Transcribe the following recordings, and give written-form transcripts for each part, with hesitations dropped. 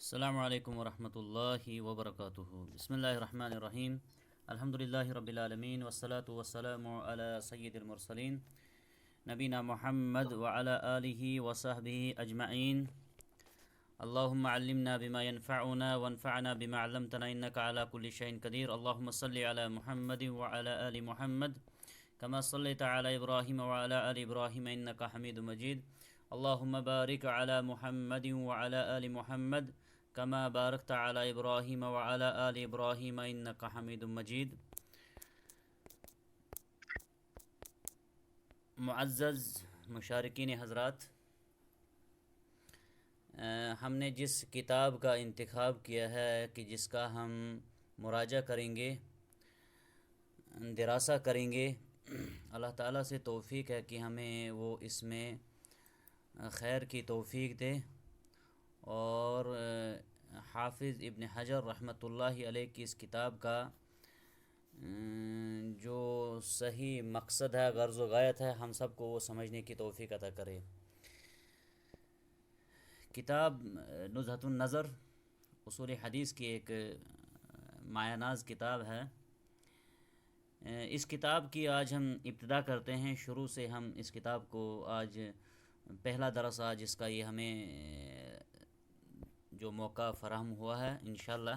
السلام علیکم ورحمۃ اللہ وبرکاتہ۔ بسم اللہ الرحمن الرحیم۔ الحمد للہ رب العالمین والصلاة والسلام علی سید المرسلین نبینا محمد وعلی آلہ وصحبہ اجمعین۔ اللہم علمنا بما ينفعنا وانفعنا بما علمتنا انک علی کل شیء قدیر۔ اللہم صلی علی محمد وعلی آل محمد کما صلیت علی ابراہیم وعلی آل ابراہیم انک حمید مجید۔ اللہم بارک علی محمد وعلی آل محمد کما بارکت علی ابراہیم وعلی آل ابراہیم انک حمید مجید۔ معزز مشارکین حضرات، ہم نے جس کتاب کا انتخاب کیا ہے کہ جس کا ہم مراجعہ کریں گے، دراسہ کریں گے، اللہ تعالیٰ سے توفیق ہے کہ ہمیں وہ اس میں خیر کی توفیق دے، اور حافظ ابن حجر رحمۃ اللہ علیہ کی اس کتاب کا جو صحیح مقصد ہے، غرض و غایت ہے، ہم سب کو وہ سمجھنے کی توفیق عطا کرے۔ کتاب نزہۃ النظر اصول حدیث کی ایک مایہ ناز کتاب ہے۔ اس کتاب کی آج ہم ابتدا کرتے ہیں، شروع سے ہم اس کتاب کو آج پہلا درس آج اس کا یہ ہمیں جو موقع فراہم ہوا ہے، انشاءاللہ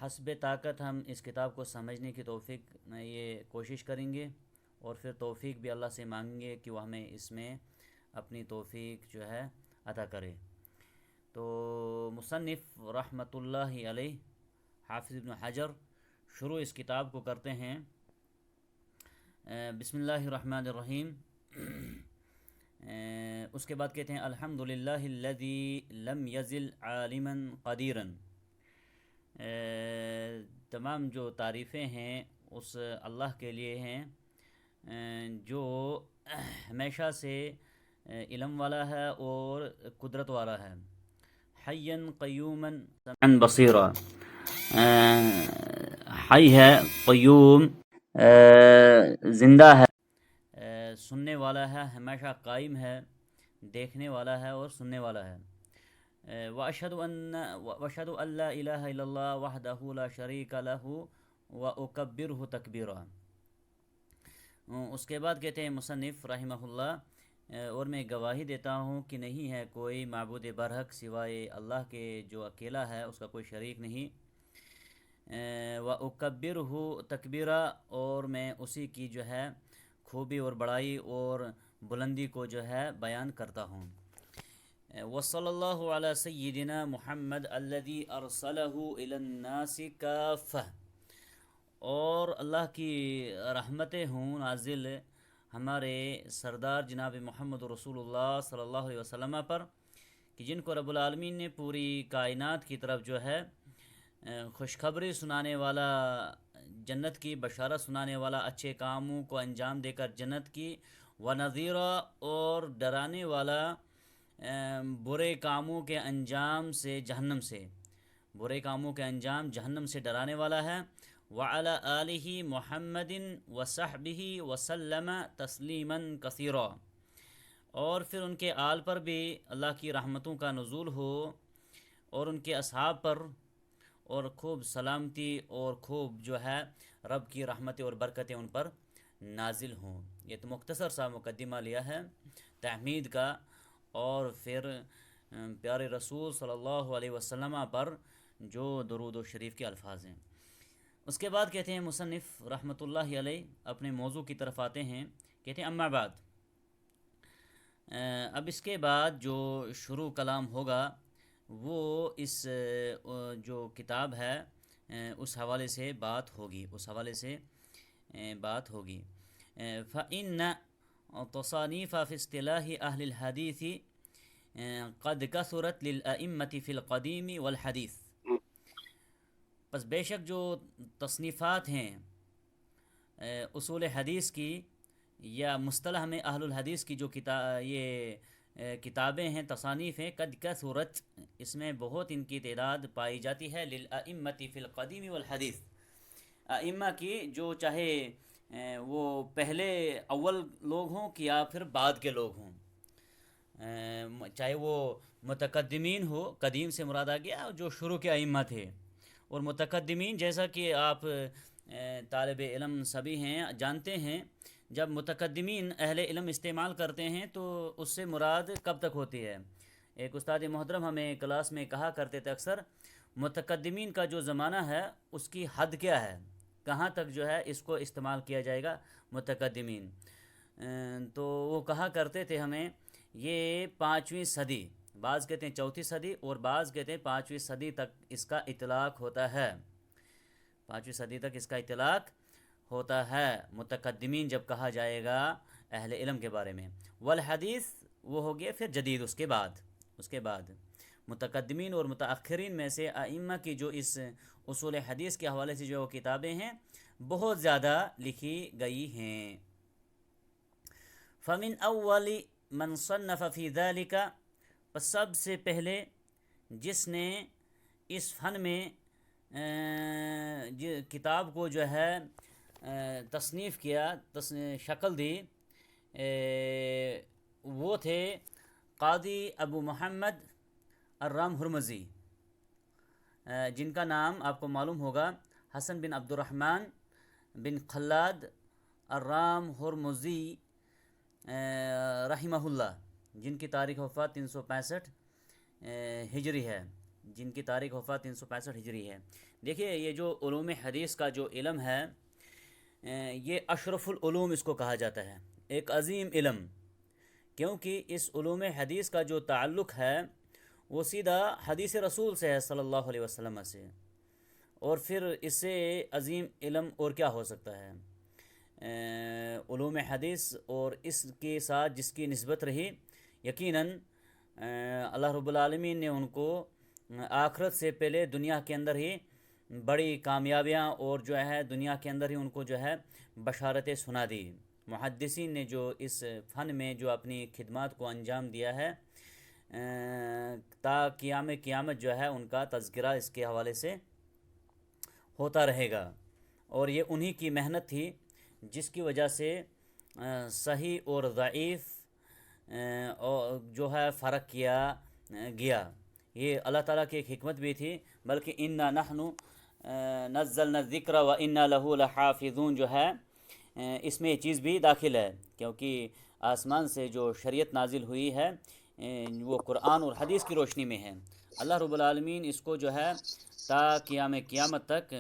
حسب طاقت ہم اس کتاب کو سمجھنے کی توفیق یہ کوشش کریں گے، اور پھر توفیق بھی اللہ سے مانگیں گے کہ وہ ہمیں اس میں اپنی توفیق جو ہے عطا کرے۔ تو مصنف رحمۃ اللہ علیہ حافظ ابن حجر شروع اس کتاب کو کرتے ہیں، بسم اللہ الرحمن الرحیم۔ اس کے بعد کہتے ہیں الحمد للہ الذی لم یزل عالما قدیرا۔ تمام جو تعریفیں ہیں اس اللہ کے لیے ہیں جو ہمیشہ سے علم والا ہے اور قدرت والا ہے۔ حیا قیوما سمعا بصیرا، حی ہے، قیوم زندہ ہے، سننے والا ہے، ہمیشہ قائم ہے، دیکھنے والا ہے اور سننے والا ہے۔ واشهد ان لا الہ الا اللہ وحدہ لا شریک لہ واکبرہ تکبیرا۔ اس کے بعد کہتے ہیں مصنف رحمہ اللہ، اور میں گواہی دیتا ہوں کہ نہیں ہے کوئی معبود برحق سوائے اللہ کے جو اکیلا ہے، اس کا کوئی شریک نہیں۔ وَأُكَبِّرُهُ تَكْبِيرًا، اور میں اسی کی جو ہے خوبی اور بڑائی اور بلندی کو جو ہے بیان کرتا ہوں۔ وصلی اللہ علی سیدنا محمد الذی ارسلہ الی الناس کافہ، اور اللہ کی رحمتیں ہوں نازل ہمارے سردار جناب محمد رسول اللہ صلی اللہ علیہ وسلم پر، کہ جن کو رب العالمین نے پوری کائنات کی طرف جو ہے خوشخبری سنانے والا، جنت کی بشارت سنانے والا، اچھے کاموں کو انجام دے کر جنت کی، ونذیرا، اور ڈرانے والا برے کاموں کے انجام سے جہنم سے، برے کاموں کے انجام جہنم سے ڈرانے والا ہے۔ وعلی آلہ محمد وصحبہ وسلم تسلیما کثیرا، اور پھر ان کے آل پر بھی اللہ کی رحمتوں کا نزول ہو، اور ان کے اصحاب پر، اور خوب سلامتی اور خوب جو ہے رب کی رحمتیں اور برکتیں ان پر نازل ہوں۔ یہ تو مختصر سا مقدمہ لیا ہے تحمید کا، اور پھر پیارے رسول صلی اللہ علیہ وسلم پر جو درود و شریف کے الفاظ ہیں۔ اس کے بعد کہتے ہیں مصنف رحمۃ اللہ علیہ اپنے موضوع کی طرف آتے ہیں، کہتے ہیں اما بعد، اب اس کے بعد جو شروع کلام ہوگا وہ اس جو کتاب ہے اس حوالے سے بات ہوگی، اس حوالے سے بات ہوگی۔ فَإِنَّ تصانیف فی اصطلاح اہل الحدیث قد کثرت للأئمة فی القدیم والحدیث۔ پس بے شک جو تصنیفات ہیں اصول حدیث کی یا مصطلح میں اہل الحدیث کی جو کتابیں ہیں، تصانیف ہیں، قد کثرت، اس میں بہت ان کی تعداد پائی جاتی ہے، للأئمة فی القدیم والحدیث، ائمہ کی جو چاہے وہ پہلے اول لوگ ہوں یا پھر بعد کے لوگ ہوں، چاہے وہ متقدمین ہو، قدیم سے مراد آ گیا جو شروع کے ائمہ تھے، اور متقدمین جیسا کہ آپ طالب علم سبھی ہیں جانتے ہیں، جب متقدمین اہل علم استعمال کرتے ہیں تو اس سے مراد کب تک ہوتی ہے؟ ایک استاد محترم ہمیں کلاس میں کہا کرتے تھے اکثر، متقدمین کا جو زمانہ ہے اس کی حد کیا ہے، کہاں تک جو ہے اس کو استعمال کیا جائے گا متقدمین؟ تو وہ کہا کرتے تھے ہمیں یہ 5ویں صدی، بعض کہتے ہیں 4تھی صدی اور بعض کہتے ہیں 5ویں صدی تک اس کا اطلاق ہوتا ہے، 5ویں صدی تک اس کا اطلاق ہوتا ہے متقدمین جب کہا جائے گا اہل علم کے بارے میں۔ والحدیث وہ ہو گیا پھر جدید، اس کے بعد متقدمین اور متاخرین میں سے ائمہ کی جو اس اصول حدیث کے حوالے سے جو وہ کتابیں ہیں بہت زیادہ لکھی گئی ہیں۔ فمن اول من صنف فی ذلک، پس سب سے پہلے جس نے اس فن میں کتاب کو جو ہے تصنیف کیا، شکل دی، وہ تھے قاضی ابو محمد الرام ہرمزی، جن کا نام آپ کو معلوم ہوگا حسن بن عبد الرحمن بن خلاد الرام ہرمزی رحمہ اللہ، جن کی تاریخ وفات 365 ہجری ہے، دیکھیے یہ جو علوم حدیث کا جو علم ہے یہ اشرف العلوم اس کو کہا جاتا ہے، ایک عظیم علم، کیونکہ اس علوم حدیث کا جو تعلق ہے وہ سیدھا حدیث رسول سے ہے صلی اللہ علیہ وسلم سے، اور پھر اس سے عظیم علم اور کیا ہو سکتا ہے؟ علوم حدیث اور اس کے ساتھ جس کی نسبت رہی، یقیناً اللہ رب العالمین نے ان کو آخرت سے پہلے دنیا کے اندر ہی بڑی کامیابیاں اور جو ہے دنیا کے اندر ہی ان کو جو ہے بشارتیں سنا دی۔ محدثین نے جو اس فن میں جو اپنی خدمات کو انجام دیا ہے، تا قیامت جو ہے ان کا تذکرہ اس کے حوالے سے ہوتا رہے گا، اور یہ انہی کی محنت تھی جس کی وجہ سے صحیح اور ضعیف جو ہے فرق کیا گیا۔ یہ اللہ تعالیٰ کی ایک حکمت بھی تھی، بلکہ انا نحن نزلنا الذکر و انا لہ لحافظون جو ہے اس میں یہ چیز بھی داخل ہے، کیونکہ آسمان سے جو شریعت نازل ہوئی ہے وہ قرآن اور حدیث کی روشنی میں ہے۔ اللہ رب العالمین اس کو جو ہے تا قیامت تک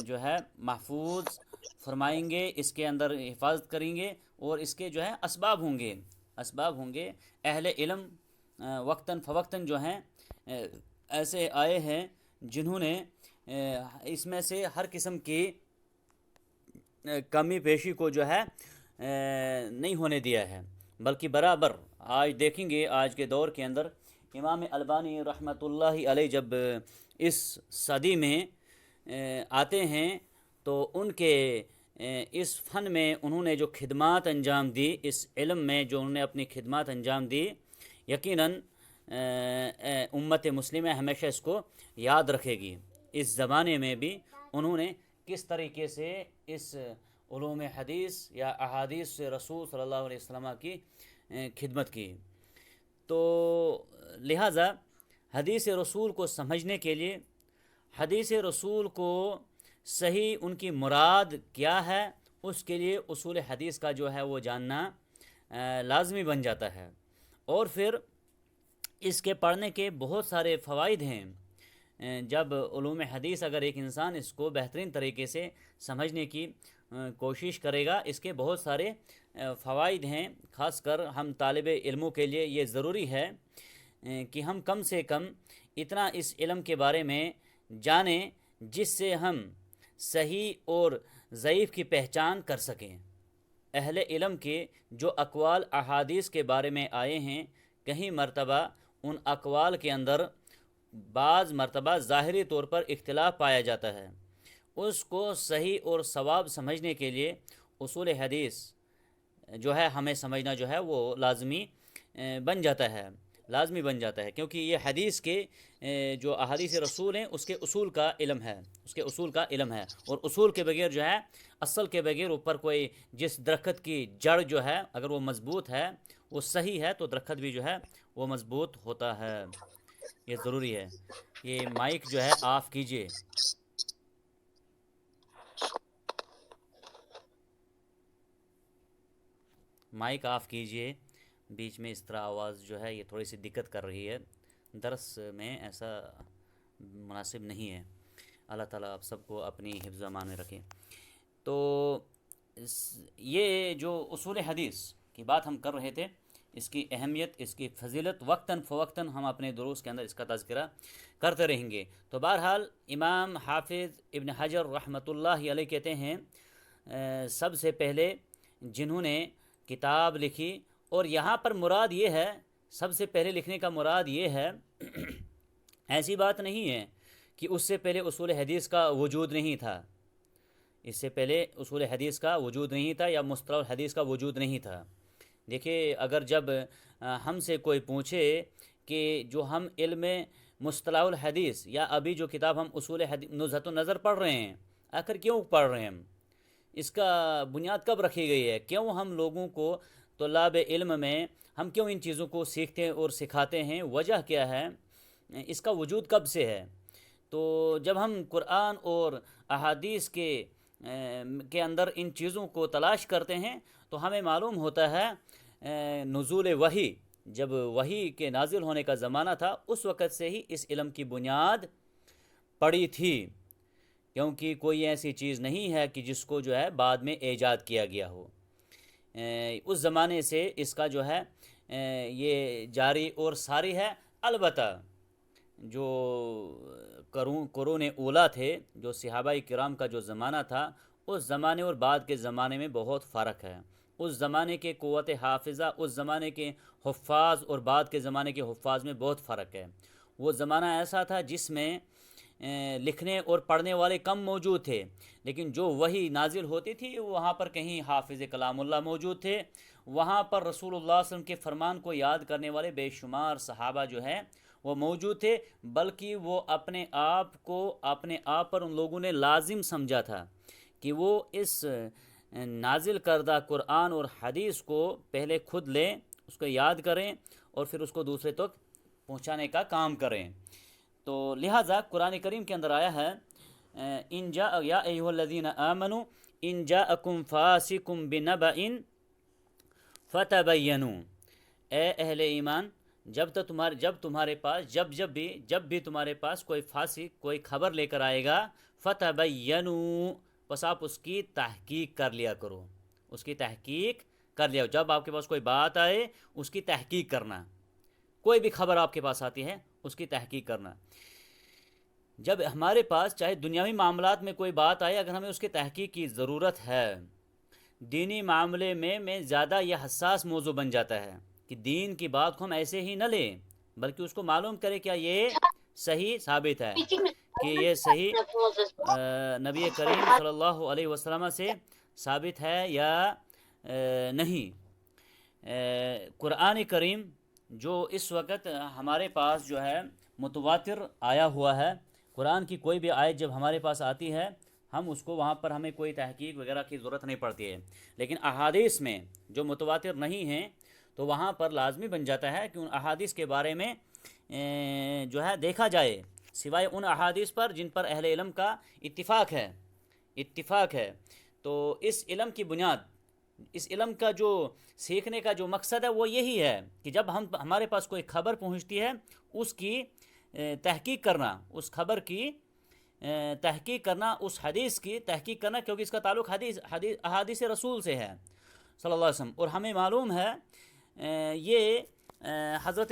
جو ہے محفوظ فرمائیں گے، اس کے اندر حفاظت کریں گے، اور اس کے جو ہے اسباب ہوں گے۔ اہل علم وقتاً فوقتاً جو ہیں ایسے آئے ہیں جنہوں نے اس میں سے ہر قسم کی کمی پیشی کو جو ہے نہیں ہونے دیا ہے، بلکہ برابر آج دیکھیں گے آج کے دور کے اندر امام البانی رحمۃ اللہ علیہ جب اس صدی میں آتے ہیں تو ان کے اس فن میں انہوں نے جو خدمات انجام دی، اس علم میں جو انہوں نے اپنی خدمات انجام دی، یقیناً امت مسلمہ ہمیشہ اس کو یاد رکھے گی۔ اس زمانے میں بھی انہوں نے کس طریقے سے اس علوم حدیث یا احادیث رسول صلی اللہ علیہ وسلم کی خدمت کی۔ تو لہٰذا حدیث رسول کو سمجھنے کے لیے، حدیث رسول کو صحیح ان کی مراد کیا ہے، اس کے لیے اصول حدیث کا جو ہے وہ جاننا لازمی بن جاتا ہے، اور پھر اس کے پڑھنے کے بہت سارے فوائد ہیں۔ جب علوم حدیث اگر ایک انسان اس کو بہترین طریقے سے سمجھنے کی کوشش کرے گا، اس کے بہت سارے فوائد ہیں۔ خاص کر ہم طالب علموں کے لیے یہ ضروری ہے کہ ہم کم سے کم اتنا اس علم کے بارے میں جانیں جس سے ہم صحیح اور ضعیف کی پہچان کر سکیں۔ اہل علم کے جو اقوال احادیث کے بارے میں آئے ہیں، کہیں مرتبہ ان اقوال کے اندر بعض مرتبہ ظاہری طور پر اختلاف پایا جاتا ہے، اس کو صحیح اور صواب سمجھنے کے لیے اصول حدیث جو ہے ہمیں سمجھنا جو ہے وہ لازمی بن جاتا ہے، کیونکہ یہ حدیث کے جو احادیث رسول ہیں اس کے اصول کا علم ہے، اور اصول کے بغیر جو ہے، اصل کے بغیر اوپر کوئی جس درخت کی جڑ جو ہے اگر وہ مضبوط ہے وہ صحیح ہے تو درخت بھی جو ہے وہ مضبوط ہوتا ہے. یہ ضروری ہے. یہ مائک جو ہے آف کیجئے. مائک آف کیجئے. بیچ میں اس طرح آواز جو ہے یہ تھوڑی سی دقت کر رہی ہے. درس میں ایسا مناسب نہیں ہے. اللہ تعالیٰ آپ سب کو اپنی حفظ و امان میں رکھے. تو یہ جو اصول حدیث کی بات ہم کر رہے تھے، اس کی اہمیت، اس کی فضیلت وقتاً فوقتاً ہم اپنے دروس کے اندر اس کا تذکرہ کرتے رہیں گے. تو بہرحال امام حافظ ابن حجر رحمۃ اللہ علیہ کہتے ہیں سب سے پہلے جنہوں نے کتاب لکھی، اور یہاں پر مراد یہ ہے، سب سے پہلے لکھنے کا مراد یہ ہے ایسی بات نہیں ہے کہ اس سے پہلے اصول حدیث کا وجود نہیں تھا. اس سے پہلے اصول حدیث کا وجود نہیں تھا یا مصطلح الحدیث کا وجود نہیں تھا. دیکھیے، اگر جب ہم سے کوئی پوچھے کہ جو ہم علم مصطلح الحدیث یا ابھی جو کتاب ہم اصول حدیث نزہۃ النظر پڑھ رہے ہیں، آخر کیوں پڑھ رہے ہیں ہم؟ اس کا بنیاد کب رکھی گئی ہے؟ کیوں ہم لوگوں کو طلاب علم میں ہم کیوں ان چیزوں کو سیکھتے ہیں اور سکھاتے ہیں؟ وجہ کیا ہے؟ اس کا وجود کب سے ہے؟ تو جب ہم قرآن اور احادیث کے اندر ان چیزوں کو تلاش کرتے ہیں تو ہمیں معلوم ہوتا ہے نزول وحی، جب وحی کے نازل ہونے کا زمانہ تھا اس وقت سے ہی اس علم کی بنیاد پڑی تھی، کیونکہ کوئی ایسی چیز نہیں ہے کہ جس کو جو ہے بعد میں ایجاد کیا گیا ہو. اس زمانے سے اس کا جو ہے یہ جاری اور ساری ہے. البتہ جو قرون اولا تھے، جو صحابہ کرام کا جو زمانہ تھا، اس زمانے اور بعد کے زمانے میں بہت فرق ہے. اس زمانے کے قوت حافظہ، اس زمانے کے حفاظ اور بعد کے زمانے کے حفاظ میں بہت فرق ہے. وہ زمانہ ایسا تھا جس میں لکھنے اور پڑھنے والے کم موجود تھے، لیکن جو وحی نازل ہوتی تھی وہاں پر کہیں حافظ کلام اللہ موجود تھے، وہاں پر رسول اللہ صلی اللہ علیہ وسلم کے فرمان کو یاد کرنے والے بے شمار صحابہ جو ہیں وہ موجود تھے. بلکہ وہ اپنے آپ پر ان لوگوں نے لازم سمجھا تھا کہ وہ اس نازل کردہ قرآن اور حدیث کو پہلے خود لیں، اس کو یاد کریں اور پھر اس کو دوسرے تک پہنچانے کا کام کریں. تو لہٰذا قرآن کریم کے اندر آیا ہے ان جاء یا ایھا الذین آمنوا ان جاءکم فاسق بنبأ فتبینوا، اے اہل ایمان، جب تمہارے پاس جب بھی تمہارے پاس کوئی فاسق کوئی خبر لے کر آئے گا، فتبینوا، بس آپ اس کی تحقیق کر لیا کرو. اس کی تحقیق کر لیا. جب آپ کے پاس کوئی بات آئے اس کی تحقیق کرنا. کوئی بھی خبر آپ کے پاس آتی ہے اس کی تحقیق کرنا. جب ہمارے پاس چاہے دنیاوی معاملات میں کوئی بات آئے، اگر ہمیں اس کی تحقیق کی ضرورت ہے، دینی معاملے میں زیادہ یہ حساس موضوع بن جاتا ہے کہ دین کی بات کو ہم ایسے ہی نہ لیں، بلکہ اس کو معلوم کریں کیا یہ صحیح ثابت ہے، کہ یہ صحیح نبی کریم صلی اللہ علیہ وسلم سے ثابت ہے یا نہیں. قرآن کریم جو اس وقت ہمارے پاس جو ہے متواتر آیا ہوا ہے، قرآن کی کوئی بھی آیت جب ہمارے پاس آتی ہے ہم اس کو وہاں پر ہمیں کوئی تحقیق وغیرہ کی ضرورت نہیں پڑتی ہے. لیکن احادیث میں جو متواتر نہیں ہیں تو وہاں پر لازمی بن جاتا ہے کہ ان احادیث کے بارے میں جو ہے دیکھا جائے، سوائے ان احادیث پر جن پر اہل علم کا اتفاق ہے. تو اس علم کی بنیاد، اس علم کا جو سیکھنے کا جو مقصد ہے وہ یہی ہے کہ جب ہمارے پاس کوئی خبر پہنچتی ہے اس کی تحقیق کرنا، اس خبر کی تحقیق کرنا، اس حدیث کی تحقیق کرنا، کیونکہ اس کا تعلق احادیث رسول سے ہے صلی اللہ علیہ وسلم. اور ہمیں معلوم ہے یہ حضرت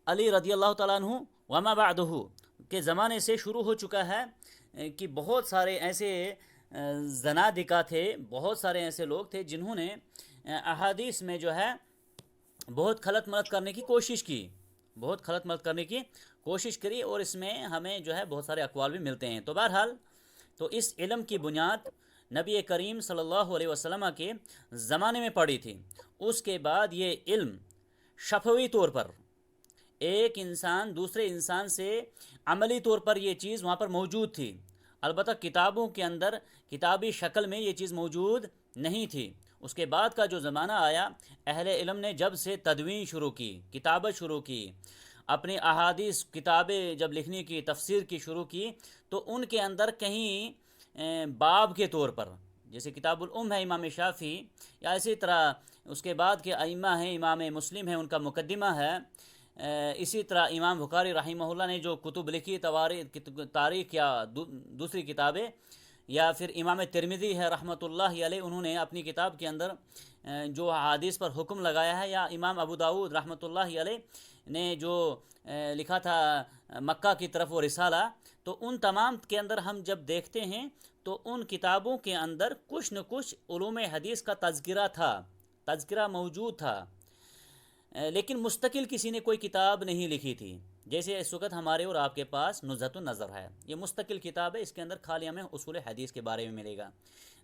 علی رضی اللہ تعالیٰ عنہ وما بعدہ کے زمانے سے شروع ہو چکا ہے کہ بہت سارے ایسے زنادقہ تھے، بہت سارے ایسے لوگ تھے جنہوں نے احادیث میں جو ہے بہت خلط ملط کرنے کی کوشش کری، اور اس میں ہمیں جو ہے بہت سارے اقوال بھی ملتے ہیں. تو بہرحال تو اس علم کی بنیاد نبی کریم صلی اللہ علیہ وسلم کے زمانے میں پڑی تھی. اس کے بعد یہ علم شفوی طور پر ایک انسان دوسرے انسان سے عملی طور پر یہ چیز وہاں پر موجود تھی. البتہ کتابوں کے اندر کتابی شکل میں یہ چیز موجود نہیں تھی. اس کے بعد کا جو زمانہ آیا، اہل علم نے جب سے تدوین شروع کی، کتابت شروع کی، اپنی احادیث کتابیں جب لکھنے کی، تفسیر کی شروع کی، تو ان کے اندر کہیں باب کے طور پر، جیسے کتاب الام ہے امام شافعی، یا اسی طرح اس کے بعد کے ائمہ ہیں، امام مسلم ہیں، ان کا مقدمہ ہے، اسی طرح امام بخاری رحمہ اللہ نے جو کتب لکھی، تاریخ یا دوسری کتابیں، یا پھر امام ترمذی ہے رحمۃ اللہ علیہ، انہوں نے اپنی کتاب کے اندر جو حدیث پر حکم لگایا ہے، یا امام ابو داود رحمۃ اللہ علیہ نے جو لکھا تھا مکہ کی طرف وہ رسالہ، تو ان تمام کے اندر ہم جب دیکھتے ہیں تو ان کتابوں کے اندر کچھ نہ کچھ علوم حدیث کا تذکرہ تھا، تذکرہ موجود تھا، لیکن مستقل کسی نے کوئی کتاب نہیں لکھی تھی۔ جیسے اس وقت ہمارے اور آپ کے پاس نزہۃ النظر ہے، یہ مستقل کتاب ہے، اس کے اندر خالی ہمیں اصول حدیث کے بارے میں ملے گا۔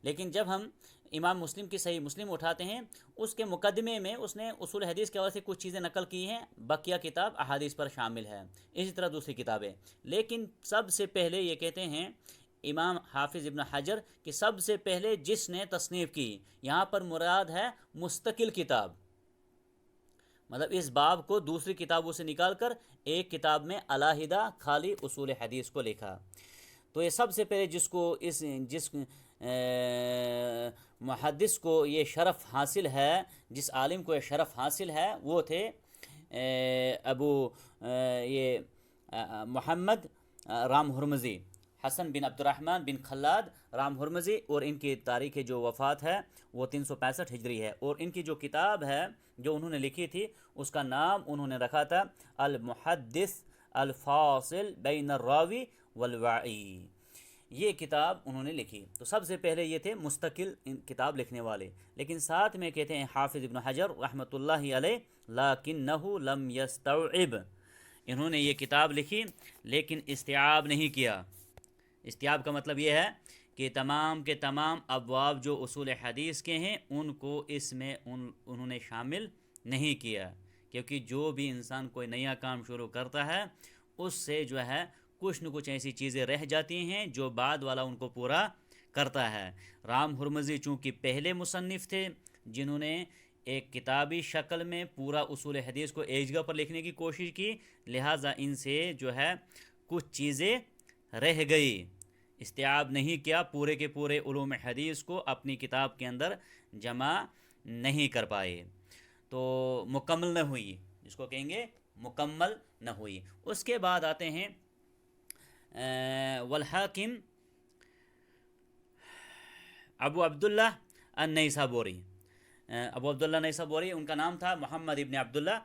لیکن جب ہم امام مسلم کی صحیح مسلم اٹھاتے ہیں، اس کے مقدمے میں اس نے اصول حدیث کے حوالے سے کچھ چیزیں نقل کی ہیں، بقیہ کتاب احادیث پر شامل ہے، اسی طرح دوسری کتابیں۔ لیکن سب سے پہلے یہ کہتے ہیں امام حافظ ابن حجر کہ سب سے پہلے جس نے تصنیف کی، یہاں پر مراد ہے مستقل کتاب، مطلب اس باب کو دوسری کتابوں سے نکال کر ایک کتاب میں علیحدہ خالی اصول حدیث کو لکھا۔ تو یہ سب سے پہلے جس محدث کو یہ شرف حاصل ہے، جس عالم کو یہ شرف حاصل ہے، وہ تھے یہ محمد رام ہرمزی، حسن بن عبد الرحمن بن خلاد رام ہرمزی، اور ان کی تاریخ جو وفات ہے وہ 365 ہجری ہے، اور ان کی جو کتاب ہے جو انہوں نے لکھی تھی اس کا نام انہوں نے رکھا تھا المحدث الفاصل بین الراوی والواعی، یہ کتاب انہوں نے لکھی۔ تو سب سے پہلے یہ تھے مستقل کتاب لکھنے والے، لیکن ساتھ میں کہتے ہیں حافظ ابن حجر رحمۃ اللہ علیہ لکنہ لم یستوعب، انہوں نے یہ کتاب لکھی لیکن استیعاب نہیں کیا۔ استیعاب کا مطلب یہ ہے کہ تمام کے تمام ابواب جو اصول حدیث کے ہیں ان کو اس میں انہوں نے شامل نہیں کیا، کیونکہ جو بھی انسان کوئی نیا کام شروع کرتا ہے اس سے جو ہے کچھ نہ کچھ ایسی چیزیں رہ جاتی ہیں جو بعد والا ان کو پورا کرتا ہے۔ رام ہرمزی چونکہ پہلے مصنف تھے جنہوں نے ایک کتابی شکل میں پورا اصول حدیث کو ایک جگہ پر لکھنے کی کوشش کی، لہٰذا ان سے جو ہے کچھ چیزیں رہ گئی، استیعاب نہیں کیا، پورے کے پورے علوم حدیث کو اپنی کتاب کے اندر جمع نہیں کر پائے، تو مکمل نہ ہوئی، جس کو کہیں گے مکمل نہ ہوئی۔ اس کے بعد آتے ہیں والحاکم ابو عبداللہ النیسابوری، ابو عبداللہ نیسابوری ان کا نام تھا، محمد ابن عبداللہ،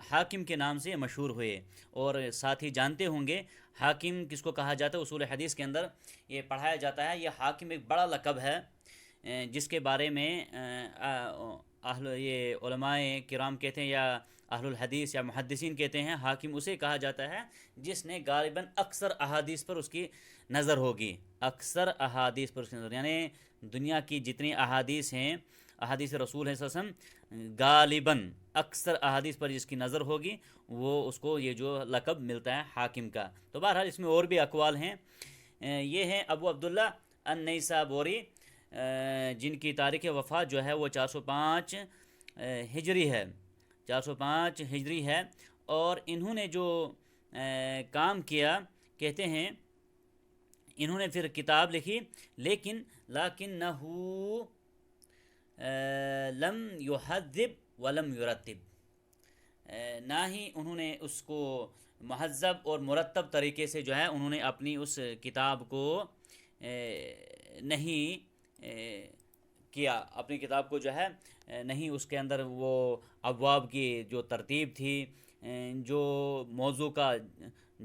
حاکم کے نام سے مشہور ہوئے، اور ساتھ ہی جانتے ہوں گے حاکم کس کو کہا جاتا ہے، اصول حدیث کے اندر یہ پڑھایا جاتا ہے، یہ حاکم ایک بڑا لقب ہے جس کے بارے میں یہ علماء کرام کہتے ہیں، یا اہل الحدیث یا محدثین کہتے ہیں، حاکم اسے کہا جاتا ہے جس نے غالباً اکثر احادیث پر اس کی نظر ہوگی، اکثر احادیث پر اس کی نظر، یعنی دنیا کی جتنی احادیث ہیں، احادیث رسول ہے صلی اللہ علیہ وسلم، غالباً اکثر احادیث پر جس کی نظر ہوگی وہ اس کو یہ جو لقب ملتا ہے حاکم کا۔ تو بہرحال اس میں اور بھی اقوال ہیں، یہ ہیں ابو عبداللہ النیسابوری، جن کی تاریخ وفات جو ہے وہ 405 ہجری ہے، 405 ہجری ہے، اور انہوں نے جو کام کیا، کہتے ہیں انہوں نے پھر کتاب لکھی، لیکنہ لم یحذب ولم یرتب، نہ ہی انہوں نے اس کو مہذب اور مرتب طریقے سے جو ہے انہوں نے اپنی اس کتاب کو نہیں کیا، اپنی کتاب کو جو ہے نہیں اس کے اندر وہ ابواب کی جو ترتیب تھی، جو موضوع کا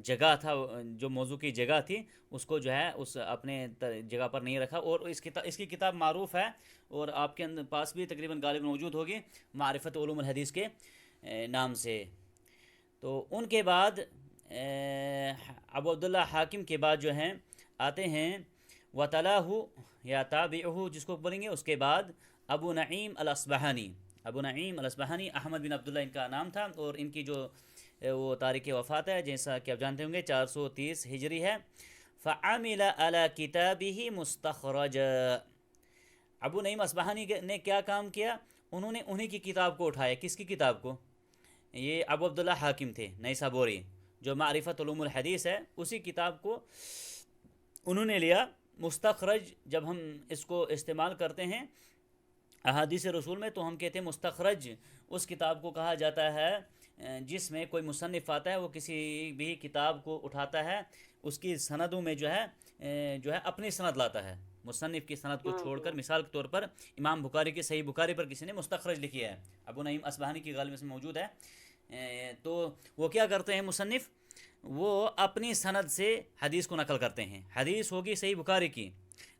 جگہ تھا، جو موضوع کی جگہ تھی اس کو جو ہے اس اپنے جگہ پر نہیں رکھا، اور اس کی کتاب معروف ہے اور آپ کے پاس بھی تقریباً غالب موجود ہوگی، معرفت علوم الحدیث کے نام سے۔ تو ان کے بعد ابو عبداللہ حاکم کے بعد جو ہیں آتے ہیں وَتَلَاهُ یا تابعہ جس کو بولیں گے، اس کے بعد ابو نعیم الاصبہانی، ابو نعیم الاصبہانی، احمد بن عبداللہ ان کا نام تھا، اور ان کی جو وہ تاریخ وفات ہے جیسا کہ آپ جانتے ہوں گے 430 ہجری ہے۔ فَعَمِلَ عَلَى كِتَابِهِ مُسْتَخْرَجًا، ابو نعیم اصبہانی نے کیا کام کیا؟ انہوں نے انہی کی کتاب کو اٹھایا. کس کی کتاب کو؟ یہ ابو عبداللہ حاکم تھے نیسابوری، جو معرفت علوم الحدیث ہے، اسی کتاب کو انہوں نے لیا. مستخرج جب ہم اس کو استعمال کرتے ہیں احادیث رسول میں، تو ہم کہتے ہیں مستخرج اس کتاب کو کہا جاتا ہے جس میں کوئی مصنف آتا ہے، وہ کسی بھی کتاب کو اٹھاتا ہے، اس کی سندوں میں جو ہے اپنی سند لاتا ہے. مصنف کی سند کو چھوڑ کر، مثال کے طور پر امام بخاری کی صحیح بخاری پر کسی نے مستخرج لکھی ہے، ابو نعیم اصبہانی کی غالب میں موجود ہے، تو وہ کیا کرتے ہیں مصنف؟ وہ اپنی سند سے حدیث کو نقل کرتے ہیں. حدیث ہوگی صحیح بخاری کی،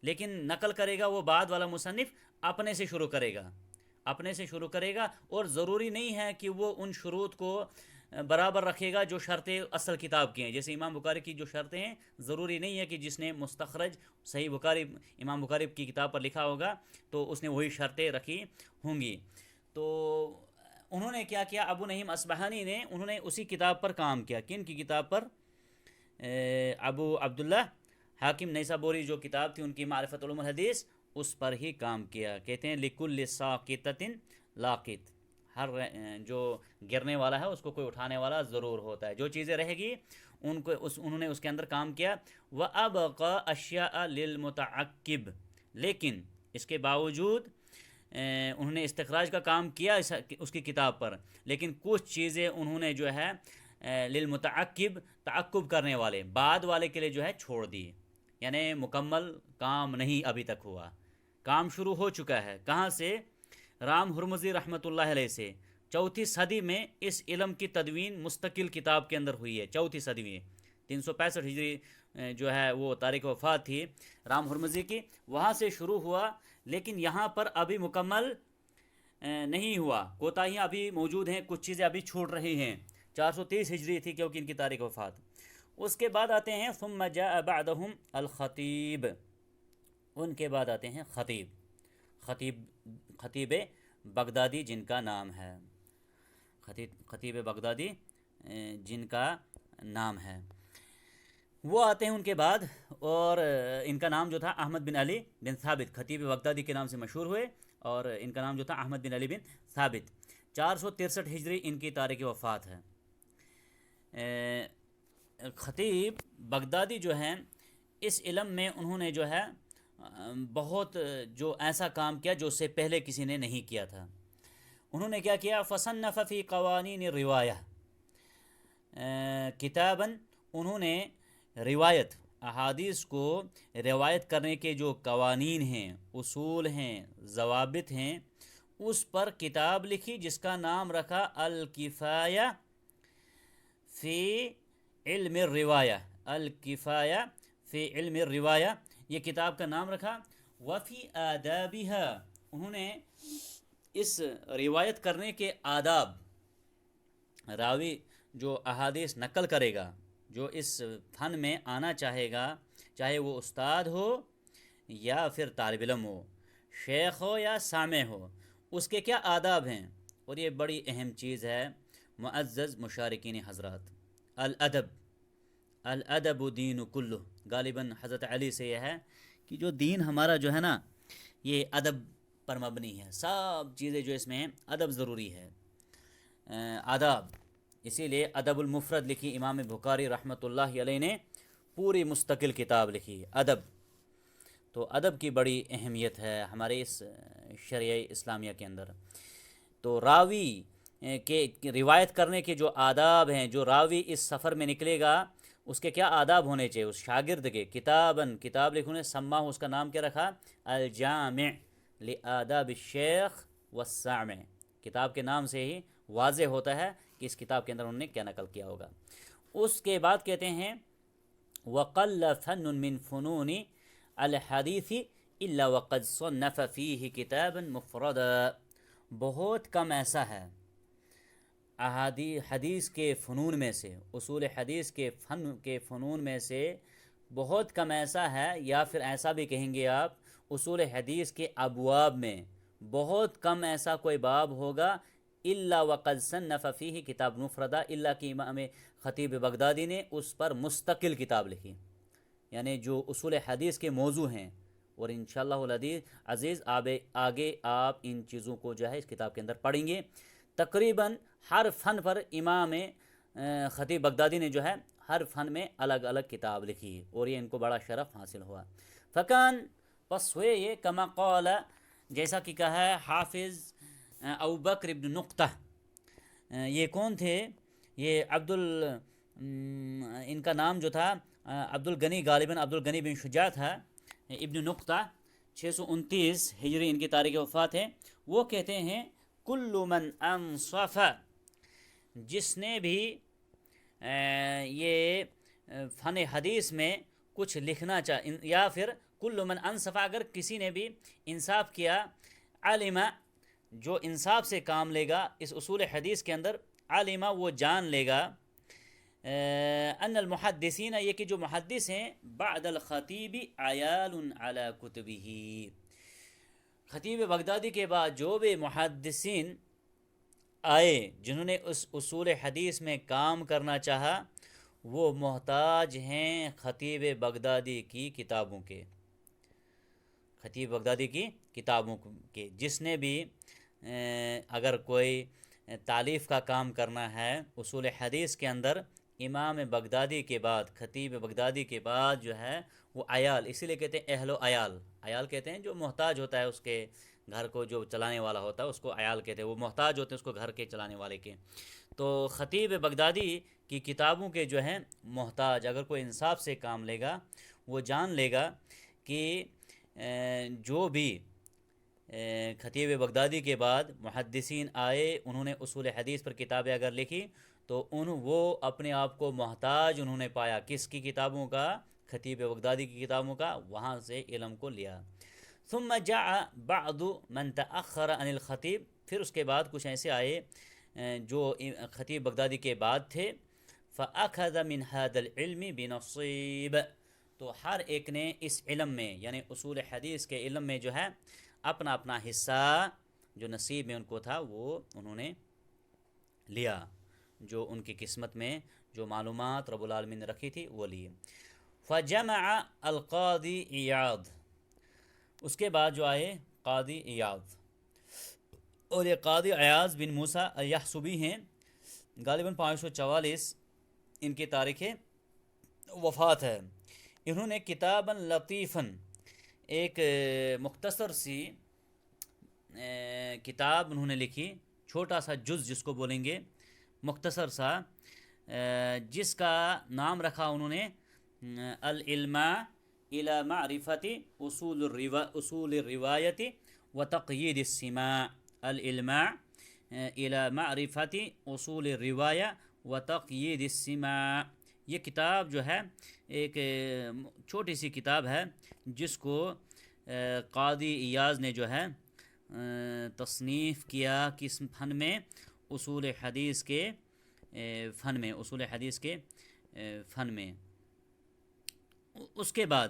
لیکن نقل کرے گا وہ بعد والا مصنف اپنے سے شروع کرے گا، اپنے سے شروع کرے گا. اور ضروری نہیں ہے کہ وہ ان شروط کو برابر رکھے گا جو شرطیں اصل کتاب کی ہیں. جیسے امام بخاری کی جو شرطیں ہیں، ضروری نہیں ہے کہ جس نے مستخرج صحیح بخاری امام بخاری کی کتاب پر لکھا ہوگا تو اس نے وہی شرطیں رکھی ہوں گی. تو انہوں نے کیا کیا؟ ابو نعیم اصبہانی نے انہوں نے اسی کتاب پر کام کیا. کن کی کتاب پر؟ ابو عبداللہ حاکم نیسابوری جو کتاب تھی ان کی معرفت علوم الحدیث، اس پر ہی کام کیا. کہتے ہیں لکل ساقطۃ لاقط، ہر جو گرنے والا ہے اس کو کوئی اٹھانے والا ضرور ہوتا ہے. جو چیزیں رہے گی ان کو انہوں نے اس کے اندر کام کیا. وَأَبْقَى أَشْيَاءَ لِلْمُتَعَقِّبِ، لیکن اس کے باوجود انہوں نے استخراج کا کام کیا اس کی کتاب پر، لیکن کچھ چیزیں انہوں نے جو ہے للمتعقب، تعقب کرنے والے، بعد والے کے لیے جو ہے چھوڑ دی. یعنی مکمل کام نہیں ابھی تک ہوا، کام شروع ہو چکا ہے. کہاں سے؟ رام ہرمزی رحمۃ اللہ علیہ سے. 4 صدی میں اس علم کی تدوین مستقل کتاب کے اندر ہوئی ہے. 4 صدی میں 365 ہجری جو ہے وہ تاریخ وفات تھی رام ہرمزی کی، وہاں سے شروع ہوا، لیکن یہاں پر ابھی مکمل نہیں ہوا. کوتاہیاں ابھی موجود ہیں، کچھ چیزیں ابھی چھوٹ رہی ہیں. 430 ہجری تھی کیونکہ ان کی تاریخ وفات. اس کے بعد آتے ہیں ثم جاء بعدهم الخطیب، ان کے بعد آتے ہیں خطیب بغدادی جن کا نام ہے، خطیب بغدادی جن کا نام ہے، وہ آتے ہیں ان کے بعد. اور ان کا نام جو تھا احمد بن علی بن ثابت، خطیب بغدادی کے نام سے مشہور ہوئے، اور ان کا نام جو تھا احمد بن علی بن ثابت. 463 ہجری ان کی تاریخ وفات ہے. خطیب بغدادی جو ہیں اس علم میں انہوں نے جو ہے بہت جو ایسا کام کیا جو اس سے پہلے کسی نے نہیں کیا تھا. انہوں نے کیا کیا؟ فصنف فی قوانین الروایہ کتاباً، انہوں نے روایت، احادیث کو روایت کرنے کے جو قوانین ہیں، اصول ہیں، ضوابط ہیں، اس پر کتاب لکھی جس کا نام رکھا الکفایہ فی علم الروایہ. الکفایہ فی علم الروایہ، یہ کتاب کا نام رکھا. وفی آدابہا، انہوں نے اس روایت کرنے کے آداب، راوی جو احادیث نقل کرے گا، جو اس فن میں آنا چاہے گا، چاہے وہ استاد ہو یا پھر طالب علم ہو، شیخ ہو یا سامع ہو، اس کے کیا آداب ہیں. اور یہ بڑی اہم چیز ہے معزز مشارکین حضرات. الادب دین کلہ، غالباً حضرت علی سے یہ ہے کہ جو دین ہمارا جو ہے نا یہ ادب پر مبنی ہے. سب چیزیں جو اس میں ہیں ادب ضروری ہے، آداب. اسی لیے ادب المفرد لکھی امام بخاری رحمۃ اللہ علیہ نے، پوری مستقل کتاب لکھی ادب. تو ادب کی بڑی اہمیت ہے ہمارے اس شریعہ اسلامیہ کے اندر. تو راوی کے روایت کرنے کے جو آداب ہیں، جو راوی اس سفر میں نکلے گا اس کے کیا آداب ہونے چاہیے، اس شاگرد کے. کتاب لکھنے سما، اس کا نام کیا رکھا؟ الجامع لآداب الشیخ والسامع. کتاب کے نام سے ہی واضح ہوتا ہے کہ اس کتاب کے اندر انہوں نے کیا نقل کیا ہوگا. اس کے بعد کہتے ہیں وقل فن من فنون الحدیث الا وقد صنف فیہ کتابا مفردا. بہت کم ایسا ہے حدیث کے فنون میں سے، اصول حدیث کے فنون میں سے بہت کم ایسا ہے، یا پھر ایسا بھی کہیں گے آپ اصول حدیث کے ابواب میں بہت کم ایسا کوئی باب ہوگا الا وقد صنف فیہ کتاب مفردا، الا کہ امام خطیب بغدادی نے اس پر مستقل کتاب لکھی. یعنی جو اصول حدیث کے موضوع ہیں اور انشاءاللہ عزیز آگے آپ ان چیزوں کو جو ہے اس کتاب کے اندر پڑھیں گے۔ تقریباً ہر فن پر امام خطیب بغدادی نے جو ہے ہر فن میں الگ الگ کتاب لکھی اور یہ ان کو بڑا شرف حاصل ہوا۔ فکان پس ہوئے یہ کما قال جیسا کہ کہا ہے حافظ ابو بکر ابن نقطہ، یہ کون تھے؟ یہ ان کا نام جو تھا عبد الغنی، غالباً عبد الغنی بن شجاع تھا، ابن نقطہ 629 ہجری ان کی تاریخ وفات ہے۔ وہ کہتے ہیں کل من انصف، جس نے بھی یہ فن حدیث میں کچھ لکھنا یا پھر کل من انصف، اگر کسی نے بھی انصاف کیا، علم جو انصاف سے کام لے گا اس اصول حدیث کے اندر، علم وہ جان لے گا، ان المحدثین یہ کہ جو محدث ہیں، بعد الخطیب عیال علی کتبہ، خطیب بغدادی کے بعد جو بھی محدثین آئے جنہوں نے اس اصول حدیث میں کام کرنا چاہا، وہ محتاج ہیں خطیب بغدادی کی کتابوں کے، خطیب بغدادی کی کتابوں کے۔ جس نے بھی اگر کوئی تالیف کا کام کرنا ہے اصول حدیث کے اندر، امام بغدادی کے بعد، خطیب بغدادی کے بعد جو ہے وہ عیال، اسی لیے کہتے ہیں اہل و عیال، عیال کہتے ہیں جو محتاج ہوتا ہے اس کے گھر کو جو چلانے والا ہوتا ہے اس کو عیال کہتے ہیں، وہ محتاج ہوتے ہیں اس کو گھر کے چلانے والے کے۔ تو خطیب بغدادی کی کتابوں کے جو ہیں محتاج، اگر کوئی انصاف سے کام لے گا وہ جان لے گا کہ جو بھی خطیب بغدادی کے بعد محدثین آئے انہوں نے اصول حدیث پر کتابیں اگر لکھی تو وہ اپنے آپ کو محتاج انہوں نے پایا کس کی کتابوں کا؟ خطیب بغدادی کی کتابوں کا، وہاں سے علم کو لیا۔ ثم جاء بعض من تأخر عن الخطیب، پھر اس کے بعد کچھ ایسے آئے جو خطیب بغدادی کے بعد تھے، فأخذ من هذا العلم بنصیب، تو ہر ایک نے اس علم میں یعنی اصول حدیث کے علم میں جو ہے اپنا اپنا حصہ جو نصیب میں ان کو تھا وہ انہوں نے لیا، جو ان کی قسمت میں جو معلومات رب العالمین نے رکھی تھی وہ لیے۔ فجمع القاضی عیاض، اس کے بعد جو آئے قاضی عیاض، اور یہ قاضی عیاض بن موسیٰ الیحسبی ہیں، غالباً 544 ان کی تاریخ وفات ہے۔ انہوں نے کتاباً لطیفاً، ایک مختصر سی کتاب انہوں نے لکھی، چھوٹا سا جز جس کو بولیں گے، مختصر سا، جس کا نام رکھا انہوں نے العلماء الى معرفت اصول الروایت و تقیید السماع، العلماء الى معرفت اصول الروایہ و تقیید السماع، یہ کتاب جو ہے ایک چھوٹی سی کتاب ہے جس کو قاضی عیاض نے جو ہے تصنیف کیا کس فن میں؟ اصول حدیث کے فن میں، اصول حدیث کے فن میں۔ اس کے بعد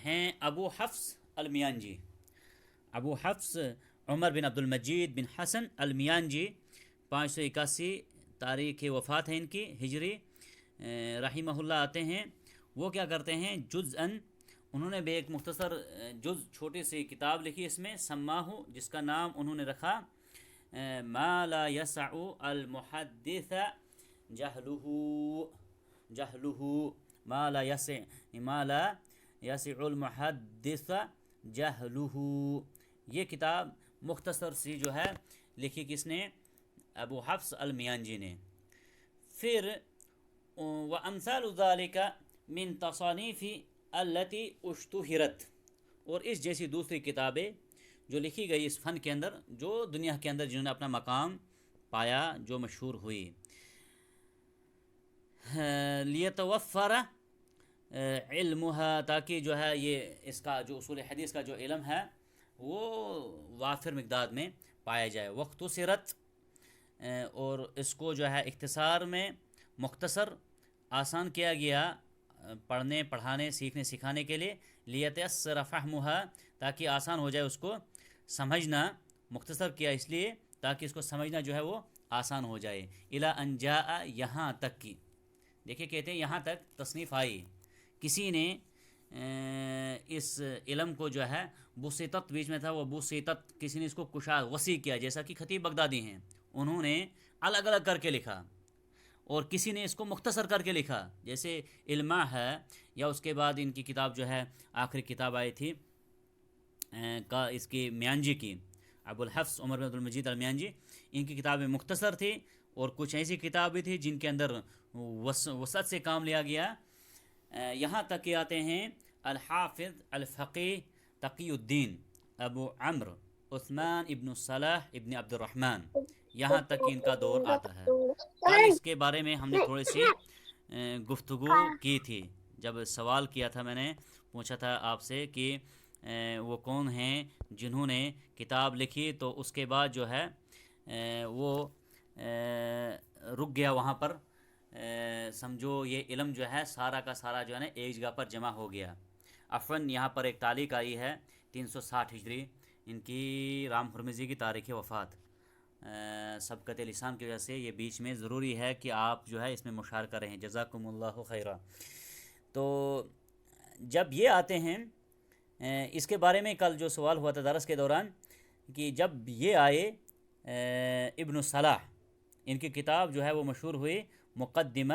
ہیں ابو حفص المیانجی، ابو حفص عمر بن عبد المجید بن حسن المیانجی، 581 تاریخ وفات ہے ان کی ہجری، رحمہ اللہ آتے ہیں۔ وہ کیا کرتے ہیں؟ جزءاً، انہوں نے بھی ایک مختصر جز چھوٹی سی کتاب لکھی، اس میں سماہ، جس کا نام انہوں نے رکھا ما لا يسع المحدث جہلہ، ما لا يسع المحدث جہلہ، یہ کتاب مختصر سی جو ہے لکھی کس نے؟ ابو حفص المیانجی نے۔ پھر وَأَمْثَالُ ذَلِكَ مِن تَصَانِيفِ الَّتِي اشْتُهِرَتْ، اور اس جیسی دوسری کتابیں جو لکھی گئی اس فن کے اندر، جو دنیا کے اندر جنہوں نے اپنا مقام پایا، جو مشہور ہوئی، لِيَتَوَفَّرَ علمها، تاکہ جو ہے یہ اس کا جو اصول حدیث کا جو علم ہے وہ وافر مقدار میں پایا جائے۔ وَاخْتُصِرَتْ، اور اس کو جو ہے اختصار میں مختصر آسان کیا گیا پڑھنے پڑھانے سیکھنے سکھانے کے لیے، لِيَتَيَسَّرَ فَهْمُهَا، تاکہ آسان ہو جائے اس کو سمجھنا، مختصر کیا اس لیے تاکہ اس کو سمجھنا جو ہے وہ آسان ہو جائے۔ إِلَىٰ أَنْ جَاءَ، یہاں تک کی، دیکھیں کہتے ہیں یہاں تک تصنیف آئی، کسی نے اس علم کو جو ہے بسیطت بیچ میں تھا، وہ بسیطت کسی نے اس کو کشاد وسیع کیا، جیسا کہ خطیب بغدادی ہیں، انہوں نے الگ الگ کر کے لکھا، اور کسی نے اس کو مختصر کر کے لکھا جیسے علماء ہے، یا اس کے بعد ان کی کتاب جو ہے آخری کتاب آئی تھی کا اس کی میانجی کی، ابو الحفظ عمر بن عبد المجید المیانجی، ان کی کتابیں مختصر تھی، اور کچھ ایسی کتابیں تھی جن کے اندر وسعت سے کام لیا گیا، یہاں تک کہ آتے ہیں الحافظ الفقی تقی الدین ابو عمرو عثمان ابن صلاح ابن عبد الرحمن، یہاں تک ان کا دور آتا ہے۔ کل اس کے بارے میں ہم نے تھوڑی سی گفتگو کی تھی، جب سوال کیا تھا، میں نے پوچھا تھا آپ سے کہ وہ کون ہیں جنہوں نے کتاب لکھی، تو اس کے بعد جو ہے وہ رک گیا وہاں پر، سمجھو یہ علم جو ہے سارا کا سارا جو ہے نا ایک جگہ پر جمع ہو گیا۔ عفواً یہاں پر ایک تعلیق آئی ہے 360 ہجری، ان کی رام ہرمزی کی تاریخ وفات، سبقت لسان کی وجہ سے یہ بیچ میں ضروری ہے کہ آپ جو ہے اس میں مشارکہ رہیں، جزاکم اللہ خیرہ۔ تو جب یہ آتے ہیں، اس کے بارے میں کل جو سوال ہوا تھا درس کے دوران، کہ جب یہ آئے ابن صلاح، ان کی کتاب جو ہے وہ مشہور ہوئی مقدمہ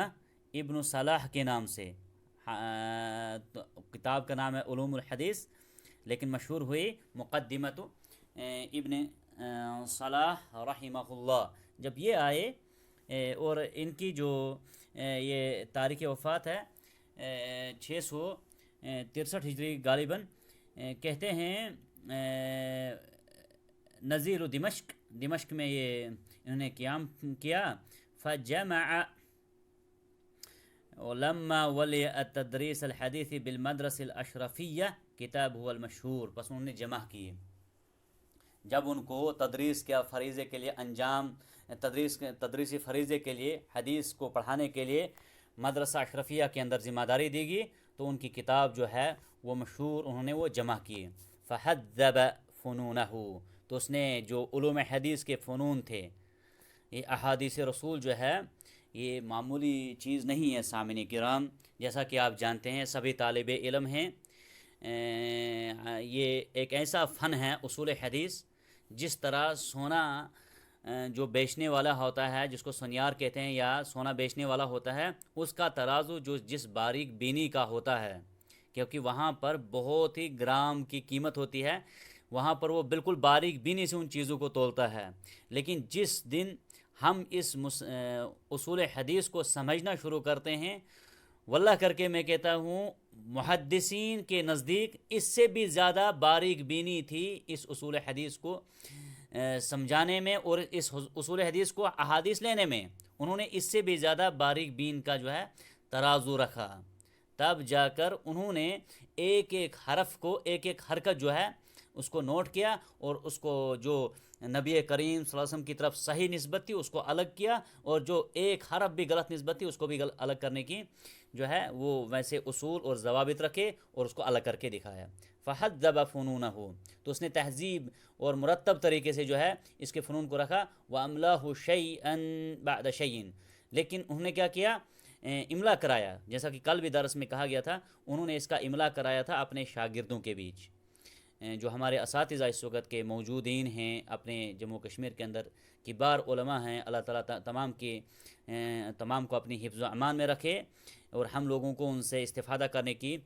ابن صلاح کے نام سے، کتاب کا نام ہے علوم الحدیث، لیکن مشہور ہوئی مقدمۃ ابن صلاح رحمہ اللہ۔ جب یہ آئے اور ان کی جو یہ تاریخ وفات ہے 663 ہجری غالباً، کہتے ہیں نظیر دمشق میں یہ انہوں نے قیام کیا، فجمع ولما ولی التدریس الحدیث بالمدرسہ الاشرفیہ کتاب هو المشہور، پس انہوں نے جمع کیے، جب ان کو تدریس کے فریضے کے لیے انجام، تدریسی فریضے کے لیے حدیث کو پڑھانے کے لیے مدرسہ اشرفیہ کے اندر ذمہ داری دی گئی، تو ان کی کتاب جو ہے وہ مشہور انہوں نے وہ جمع کی، فحذب فنونہ، تو اس نے جو علوم حدیث کے فنون تھے، یہ احادیث رسول جو ہے یہ معمولی چیز نہیں ہے سامعین کرام، جیسا کہ آپ جانتے ہیں سبھی طالب علم ہیں، یہ ایک ایسا فن ہے اصول حدیث، جس طرح سونا جو بیچنے والا ہوتا ہے، جس کو سنیار کہتے ہیں یا سونا بیچنے والا ہوتا ہے، اس کا ترازو جو جس باریک بینی کا ہوتا ہے، کیونکہ وہاں پر بہت ہی گرام کی قیمت ہوتی ہے، وہاں پر وہ بالکل باریک بینی سے ان چیزوں کو تولتا ہے، لیکن جس دن ہم اس اصول حدیث کو سمجھنا شروع کرتے ہیں، واللہ کر کے میں کہتا ہوں محدثین کے نزدیک اس سے بھی زیادہ باریک بینی تھی اس اصول حدیث کو سمجھانے میں، اور اس اصول حدیث کو احادیث لینے میں انہوں نے اس سے بھی زیادہ باریک بین کا جو ہے ترازو رکھا، تب جا کر انہوں نے ایک ایک حرف کو، ایک ایک حرکت جو ہے اس کو نوٹ کیا، اور اس کو جو نبی کریم صلی اللہ علیہ وسلم کی طرف صحیح نسبت تھی اس کو الگ کیا، اور جو ایک حرف بھی غلط نسبت تھی اس کو بھی الگ کرنے کی جو ہے وہ ویسے اصول اور ضوابط رکھے، اور اس کو الگ کر کے دکھایا۔ فحذب فنونہ، تو اس نے تہذیب اور مرتب طریقے سے جو ہے اس کے فنون کو رکھا، وَأَمْلَاهُ شَيْئًا بَعْدَ شَيْءٍ، لیکن انہوں نے کیا کیا، املا کرایا، جیسا کہ کل بھی درس میں کہا گیا تھا، انہوں نے اس کا املا کرایا تھا اپنے شاگردوں کے بیچ، جو ہمارے اساتذہ اس وقت کے موجودین ہیں اپنے جموں کشمیر کے اندر، کبار علماء ہیں، اللہ تعالیٰ تمام کو اپنی حفظ و امان میں رکھے، اور ہم لوگوں کو ان سے استفادہ کرنے کی